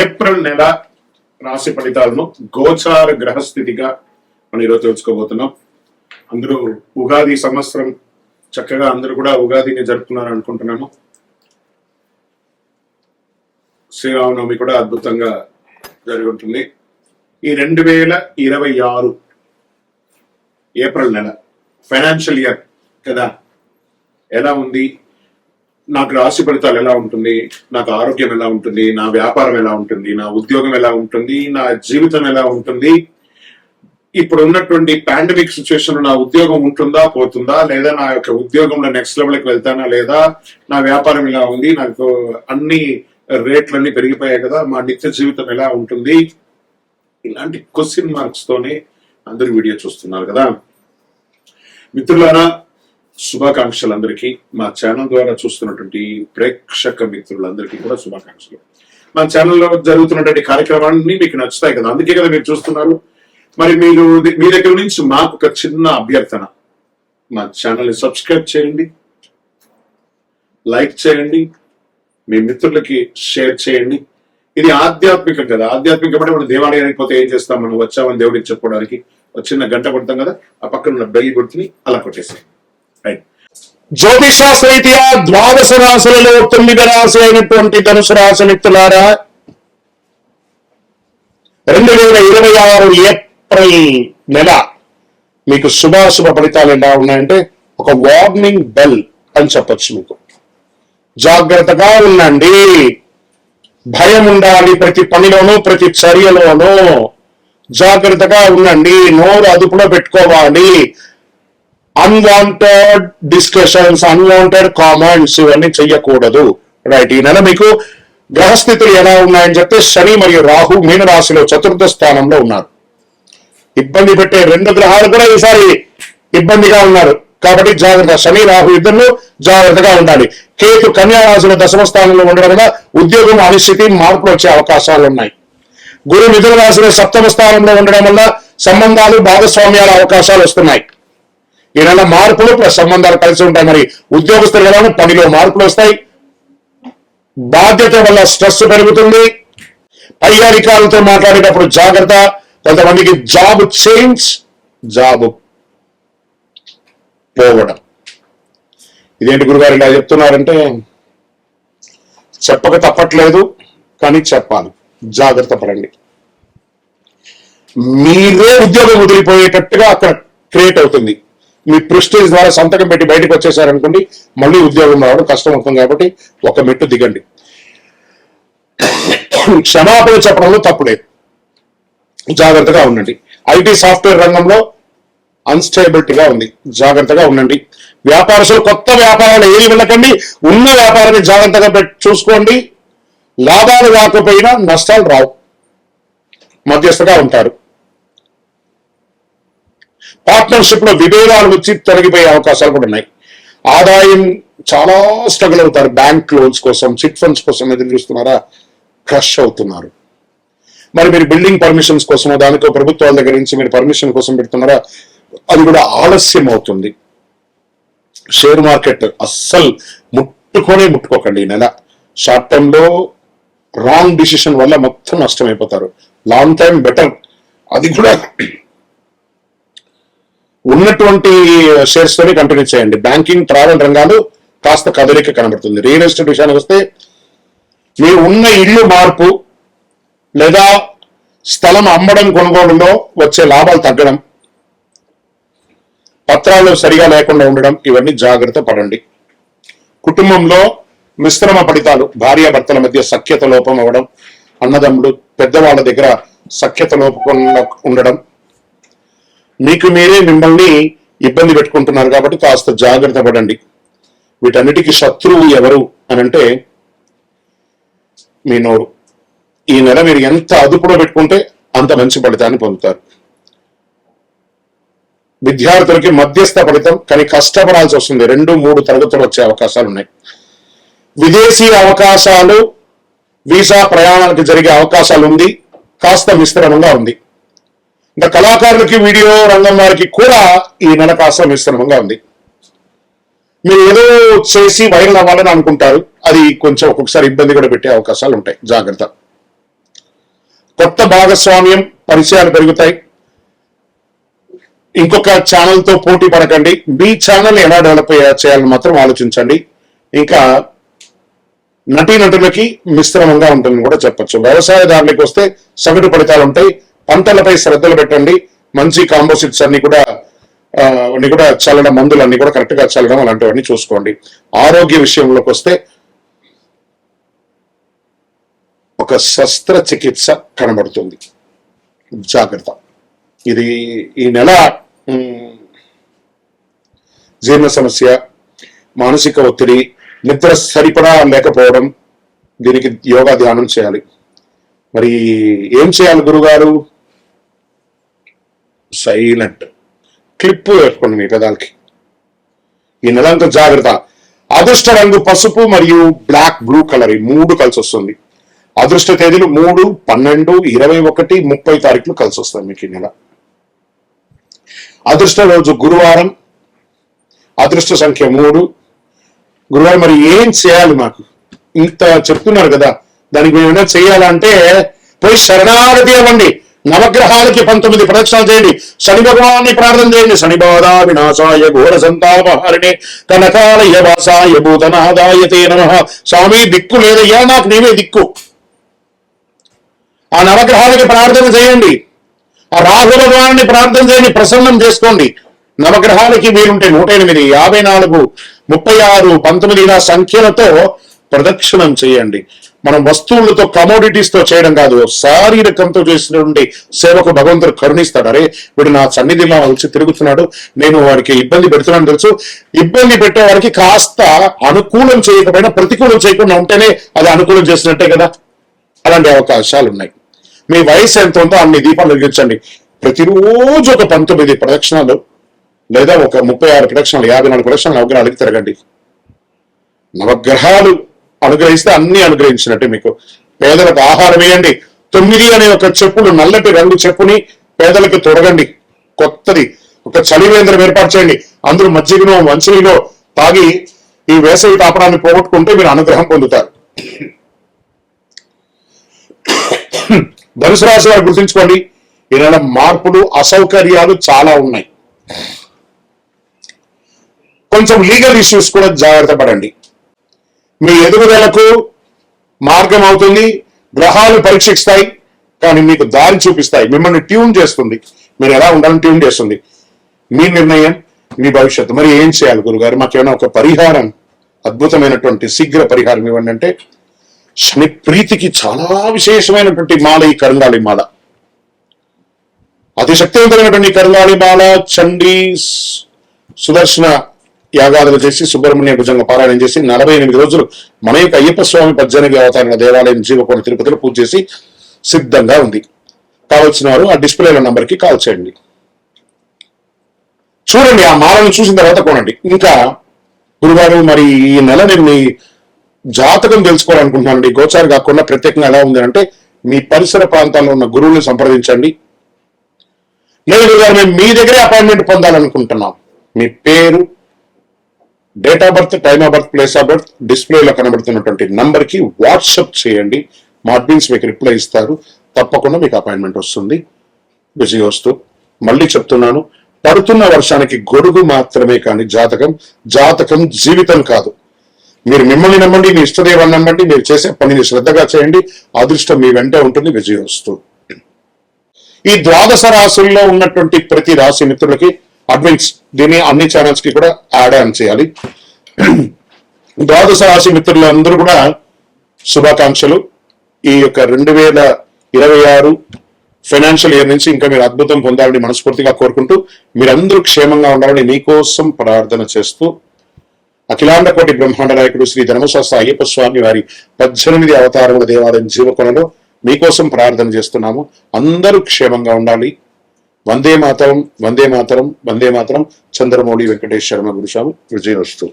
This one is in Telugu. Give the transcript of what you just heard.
ఏప్రిల్ నెల రాశి ఫలితాలను గోచార గ్రహస్థితిగా మనం ఈరోజు తెలుసుకోబోతున్నాం. అందరూ ఉగాది సంవత్సరం చక్కగా అందరూ కూడా ఉగాదిని జరుపుకున్నారు అనుకుంటున్నాము. శ్రీరామనవమి కూడా అద్భుతంగా జరిగి ఉంటుంది. ఈ 2026 ఏప్రిల్ నెల ఫైనాన్షియల్ ఇయర్ కదా, ఎలా ఉంది, నాకు రాశి ఫలితాలు ఎలా ఉంటుంది, నాకు ఆరోగ్యం ఎలా ఉంటుంది, నా వ్యాపారం ఎలా ఉంటుంది, నా ఉద్యోగం ఎలా ఉంటుంది, నా జీవితం ఎలా ఉంటుంది, ఇప్పుడు ఉన్నటువంటి పాండమిక్ సిచ్యువేషన్ నా ఉద్యోగం ఉంటుందా పోతుందా, లేదా నా యొక్క ఉద్యోగంలో నెక్స్ట్ లెవెల్కి వెళ్తానా లేదా, నా వ్యాపారం ఎలా ఉంది, నాకు అన్ని రేట్లన్నీ పెరిగిపోయాయి కదా, మా నిత్య జీవితం ఎలా ఉంటుంది, ఇలాంటి క్వశ్చన్ మార్క్స్ తోనే అందరూ వీడియో చూస్తున్నారు కదా. మిత్రులారా, శుభాకాంక్షలు అందరికీ. మా ఛానల్ ద్వారా చూస్తున్నటువంటి ప్రేక్షక మిత్రులందరికీ కూడా శుభాకాంక్షలు. మా ఛానల్లో జరుగుతున్నటువంటి కార్యక్రమాన్ని మీకు నచ్చుతాయి కదా, అందుకే కదా మీరు చూస్తున్నారు. మరి మీరు మీ దగ్గర నుంచి మాకు ఒక చిన్న అభ్యర్థన, మా ఛానల్ని సబ్స్క్రైబ్ చేయండి, లైక్ చేయండి, మీ మిత్రులకి షేర్ చేయండి. ఇది ఆధ్యాత్మికం కదా, ఆధ్యాత్మికం అంటే మనం దేవాలయానికి పోతే ఏం చేస్తాం, మనం వచ్చామని దేవుడికి చెప్పుకోవడానికి ఒక చిన్న గంట కొడతాం కదా, ఆ పక్కన ఉన్న బెల్ గుర్తుని అలా కొట్టేసాం. జ్యోతిషాస్త్రరీత్యా ద్వాదశ రాశులలో 9వ రాశి అయినటువంటి ధనుసు రాశి మిత్రులారా, 2026 ఏప్రిల్ నెల మీకు శుభాశుభ ఫలితాలు ఎలా ఉన్నాయంటే ఒక వార్నింగ్ బెల్ అని చెప్పొచ్చు. మీకు జాగ్రత్తగా ఉండండి, భయం ఉండాలి, ప్రతి పనిలోనూ ప్రతి చర్యలోనూ జాగ్రత్తగా ఉండండి, నోరు అదుపులో పెట్టుకోవాలి. అన్వాంటెడ్ డిస్కషన్స్, అన్వాంటెడ్ కామెంట్స్ ఇవన్నీ చెయ్యకూడదు. రైట్. ఈ నెల మీకు గ్రహస్థితులు ఎలా ఉన్నాయని చెప్తే శని మరియు రాహు మీనరాశిలో 4వ స్థానంలో ఉన్నారు. ఇబ్బంది పెట్టే 2 గ్రహాలు కూడా ఈసారి ఇబ్బందిగా ఉన్నారు కాబట్టి జాగ్రత్త. శని రాహు ఇద్దరు జాగ్రత్తగా ఉండాలి. కేతు కన్యా రాశిలో 10వ స్థానంలో ఉండడం వల్ల ఉద్యోగం అనిశ్చితి మార్పులు వచ్చే అవకాశాలు ఉన్నాయి. గురు మిథున రాశిలో 7వ స్థానంలో ఉండడం వల్ల సంబంధాలు భాగస్వామ్యాల అవకాశాలు వస్తున్నాయి. ఈ నెల మార్పులు ప్లస్ సంబంధాలు కలిసి ఉంటాయి. మరి ఉద్యోగస్తుల వల్ల పనిలో మార్పులు వస్తాయి. బాధ్యత వల్ల స్ట్రెస్ పెరుగుతుంది. పై అధికారులతో మాట్లాడేటప్పుడు జాగ్రత్త. కొంతమందికి జాబ్ చేంజ్, జాబ్ పోవడం. ఇదేంటి గురుగారు ఇలా చెప్తున్నారంటే, చెప్పక తప్పట్లేదు కానీ చెప్పాలి. జాగ్రత్త పడండి. మీరే ఉద్యోగం వదిలిపోయేటట్టుగా అక్కడ క్రియేట్ అవుతుంది. మీ ప్రెస్టేజ్ ద్వారా సంతకం పెట్టి బయటకు వచ్చేసారనుకోండి, మళ్ళీ ఉద్యోగం రావడం కష్టం అవుతుంది. కాబట్టి ఒక మెట్టు దిగండి. క్షమాపణ చెప్పడంలో తప్పులేదు, జాగ్రత్తగా ఉండండి. ఐటీ సాఫ్ట్వేర్ రంగంలో అన్స్టేబిలిటీగా ఉంది, జాగ్రత్తగా ఉండండి. వ్యాపారస్తులు కొత్త వ్యాపారాలు ఏది వెళ్ళకండి, ఉన్న వ్యాపారాన్ని జాగ్రత్తగా చూసుకోండి. లాభాలు రాకపోయినా నష్టాలు రావు, మధ్యస్థగా ఉంటారు. పార్ట్నర్షిప్ లో విభేదాలు వచ్చి తొలగిపోయే అవకాశాలు కూడా ఉన్నాయి. ఆదాయం చాలా స్ట్రగుల్ అవుతారు. బ్యాంక్ లోన్స్ కోసం, చిట్ ఫండ్స్ కోసం ఎదురు చూస్తున్నారా, క్రష్ అవుతున్నారు. మరి మీరు బిల్డింగ్ పర్మిషన్స్ కోసమో దానికో ప్రభుత్వాల దగ్గర నుంచి మీరు పర్మిషన్ కోసం పెడుతున్నారా, అది కూడా ఆలస్యం అవుతుంది. షేర్ మార్కెట్ అస్సలు ముట్టుకోకండి. ఈ నెల షార్ట్ టైమ్ లో రాంగ్ డిసిషన్ వల్ల మొత్తం నష్టమైపోతారు. Long time better. అది కూడా ఉన్నటువంటి షేర్స్ తోనే కంటిన్యూ చేయండి. బ్యాంకింగ్, ట్రావెల్ రంగాలు కాస్త కదలిక కనబడుతుంది. రియల్ ఎస్టేట్ విషయానికి వస్తే మీరు ఉన్న ఇల్లు మార్పు లేదా స్థలం అమ్మడం, కొనుగోలులో వచ్చే లాభాలు తగ్గడం, పత్రాలు సరిగా లేకుండా ఉండడం, ఇవన్నీ జాగ్రత్త పడండి. కుటుంబంలో మిశ్రమ ఫలితాలు, భార్యాభర్తల మధ్య సఖ్యత లోపం అవ్వడం, అన్నదమ్ములు పెద్దవాళ్ళ దగ్గర సఖ్యత లోపం ఉండడం, మీకు మీరే మిమ్మల్ని ఇబ్బంది పెట్టుకుంటున్నారు కాబట్టి కాస్త జాగ్రత్త పడండి. వీటన్నిటికీ శత్రువు ఎవరు అనంటే మీ నోరు. ఈ నెల మీరు ఎంత అదుపులో పెట్టుకుంటే అంత మంచి ఫలితాన్ని పొందుతారు. విద్యార్థులకి మధ్యస్థ ఫలితం, కానీ కష్టపడాల్సి వస్తుంది. 2-3 తరగతులు వచ్చే అవకాశాలు ఉన్నాయి. విదేశీ అవకాశాలు, వీసా ప్రయాణాలకు జరిగే అవకాశాలు ఉంది. కాస్త మిశ్రమంగా ఉంది. ఇంకా కళాకారులకి, వీడియో రంగం వారికి కూడా ఈ నెల కాస్త మిశ్రమంగా ఉంది. మీరు ఏదో చేసి వైరల్ అవ్వాలని అనుకుంటారు, అది కొంచెం ఒక్కొక్కసారి ఇబ్బంది కూడా పెట్టే అవకాశాలు ఉంటాయి. జాగ్రత్త. కొత్త భాగస్వామ్యం, పరిచయాలు పెరుగుతాయి. ఇంకొక ఛానల్ తో పోటీ పడకండి. మీ ఛానల్ ఎలా డెవలప్ చేయాలని మాత్రం ఆలోచించండి. ఇంకా నటీనటులకి మిశ్రమంగా ఉంటుందని కూడా చెప్పొచ్చు. వ్యవసాయదారులకు వస్తే సగటు ఫలితాలు ఉంటాయి. పంటలపై శ్రద్ధలు పెట్టండి. మంచి కాంపోజిట్స్ అన్ని కూడా చల్లడం, మందులు అన్ని కూడా కరెక్ట్ గా చల్లడం, అలాంటివన్నీ చూసుకోండి. ఆరోగ్య విషయంలోకి వస్తే ఒక శస్త్రచికిత్స కనబడుతుంది, జాగ్రత్త. ఇది ఈ నెల జీర్ణ సమస్య, మానసిక ఒత్తిడి, నిద్ర సరిపడా లేకపోవడం, దీనికి యోగా ధ్యానం చేయాలి. మరి ఏం చేయాలి గురుగారు? సైలెంట్ క్లిప్ వేసుకోండి మీ పెదాలకి. ఈ నెలంతా జాగ్రత్త. అదృష్ట రంగు పసుపు మరియు బ్లూ కలర్, ఈ 3 కలిసి వస్తుంది. అదృష్ట తేదీలు 3, 12, 21, 30 తారీఖులు కలిసి వస్తాయి మీకు ఈ నెల. అదృష్ట రోజు గురువారం, అదృష్ట సంఖ్య 3. గురువారం మరి ఏం చేయాలి? మాకు ఇంత చెప్తున్నారు కదా, దానికి మేము ఏమైనా చేయాలంటే పోయి శరణాగతి అవ్వండి. నవగ్రహాలకి 19 ప్రదక్షిణాలు చేయండి. శని భగవాన్ని ప్రార్థన చేయండి. శని బాధ వినాశాయ ఘోర సంతాపహారిణే కనకాలయ వాసాయ భూతనాదాయ తే నమః. స్వామి దిక్కు లేదయ్యా, నాకు నీవే దిక్కు. ఆ నవగ్రహాలకి ప్రార్థన చేయండి. ఆ రాహు భగవాన్ని ప్రార్థన చేయండి, ప్రసన్నం చేసుకోండి. నవగ్రహాలకి వీరుంటే 108, 54, 36, 19 ఇలా సంఖ్యలతో ప్రదక్షిణం చేయండి. మనం వస్తువులతో, కమోడిటీస్ తో చేయడం కాదు, శారీరకంతో చేసినటువంటి సేవకు భగవంతుడు కరుణిస్తాడు. అరే వీడు నా సన్నిధిలో వచ్చి తిరుగుతున్నాడు, నేను వాడికి ఇబ్బంది పెడుతున్నాను తెలుసు. ఇబ్బంది పెట్టే వారికి కాస్త అనుకూలం చేయకపోయినా ప్రతికూలం చేయకుండా ఉంటేనే అది అనుకూలం చేసినట్టే కదా. అలాంటి అవకాశాలు ఉన్నాయి. మీ వయసు ఎంత ఉందో అన్ని దీపాలు వెలిగించండి. ప్రతిరోజు ఒక 19 ప్రదక్షిణాలు లేదా ఒక 36 ప్రదక్షిణాలు, 54 ప్రదక్షిణాలు నవగ్రహాలకి తిరగండి. నవగ్రహాలు అనుగ్రహిస్తే అన్ని అనుగ్రహించినట్టే మీకు. పేదలకు ఆహారం వేయండి. 9 అనే ఒక చెప్పులు, నల్లటి రంగు చెప్పుని పేదలకు తొడగండి. కొత్తది ఒక చలివేంద్రం ఏర్పాటు చేయండి. అందరూ మజ్జిగనో మంచినీలో తాగి ఈ వేసవి తాపనాన్ని పోగొట్టుకుంటే మీరు అనుగ్రహం పొందుతారు. ధనుసు రాశి వారు గుర్తుంచుకోండి, ఈ నెల మార్పులు, అసౌకర్యాలు చాలా ఉన్నాయి. కొంచెం లీగల్ ఇష్యూస్ కూడా జాగ్రత్త పడండి. మీ ఎదుగుదలకు మార్గం అవుతుంది. గ్రహాలు పరీక్షిస్తాయి, కానీ మీకు దారి చూపిస్తాయి. మిమ్మల్ని ట్యూన్ చేస్తుంది, మీరు ఎలా ఉండాలని ట్యూన్ చేస్తుంది. మీ నిర్ణయం, మీ భవిష్యత్తు. మరి ఏం చేయాలి గురుగారు? మాకేమైనా ఒక పరిహారం, అద్భుతమైనటువంటి శీఘ్ర పరిహారం ఇవ్వండి అంటే, శని ప్రీతికి చాలా విశేషమైనటువంటి మాల ఈ కరుంగాళి మాల. అతి శక్తివంతమైనటువంటి కరుంగాళి మాల, చండీ సుదర్శన యాగాదులు చేసి, సుబ్రహ్మణ్య భుజంగ పారాయణం చేసి 48 రోజులు మన యొక్క అయ్యప్ప స్వామి 18 అవతారాల దేవాలయం జీవకోణ తిరుపతిలో పూజ చేసి సిద్ధంగా ఉంది. కావాల్సిన వారు ఆ డిస్ప్లేల నంబర్కి కాల్ చేయండి. చూడండి, ఆ మాలను చూసిన తర్వాత కొనండి. ఇంకా గురువారు మరి ఈ నెల నేను మీ జాతకం తెలుసుకోవాలనుకుంటున్నానండి. గోచారం కాకుండా ప్రత్యేకంగా ఎలా ఉంది అంటే, మీ పరిసర ప్రాంతాల్లో ఉన్న గురువుని సంప్రదించండి. లేదు గురుగారు మేము మీ దగ్గరే అపాయింట్మెంట్ పొందాలనుకుంటున్నాం. మీ పేరు, date of birth, time of birth, place of birth డిస్ప్లేలో కనబడుతున్నటువంటి నంబర్ కి వాట్సాప్ చేయండి. మా అడ్మిన్స్ మీకు రిప్లై ఇస్తారు. తప్పకుండా మీకు అపాయింట్మెంట్ వస్తుంది. బిజీ వస్తూ మళ్ళీ చెప్తున్నాను, పడుతున్న వర్షానికి గొడుగు మాత్రమే కానీ జాతకం జీవితం కాదు. మీరు మిమ్మల్ని నమ్మండి, మీ ఇష్టదేవాన్ని నమ్మండి, మీరు చేసే పనిని శ్రద్ధగా చేయండి. అదృష్టం మీ వెంటే ఉంటుంది. విజయం వస్తూ ఈ 12 రాశుల్లో ఉన్నటువంటి ప్రతి రాశి మిత్రులకి అడ్మిన్స్ దీన్ని అన్ని ఛానల్స్ కి కూడా యాడ్ ఆన్ చేయాలి. 12 రాశి మిత్రులందరూ కూడా శుభాకాంక్షలు. ఈ యొక్క 2026 ఫైనాన్షియల్ ఇయర్ నుంచి ఇంకా మీరు అద్భుతం పొందాలని మనస్ఫూర్తిగా కోరుకుంటూ, మీరందరూ క్షేమంగా ఉండాలని మీకోసం ప్రార్థన చేస్తూ, అఖిలాండ కోటి బ్రహ్మాండ నాయకుడు శ్రీ ధర్మశాస్త్ర అయ్యప్ప స్వామి వారి 18 అవతారముల దేవాలయం జీవకొనలో మీకోసం ప్రార్థన చేస్తున్నాము. అందరూ క్షేమంగా ఉండాలి. వందే మాతరం, వందే మాతరం, వందే మాతరం. చంద్రమౌళి వెంకటేష్ శర్మ గురుస్వామి. విజయవస్తు.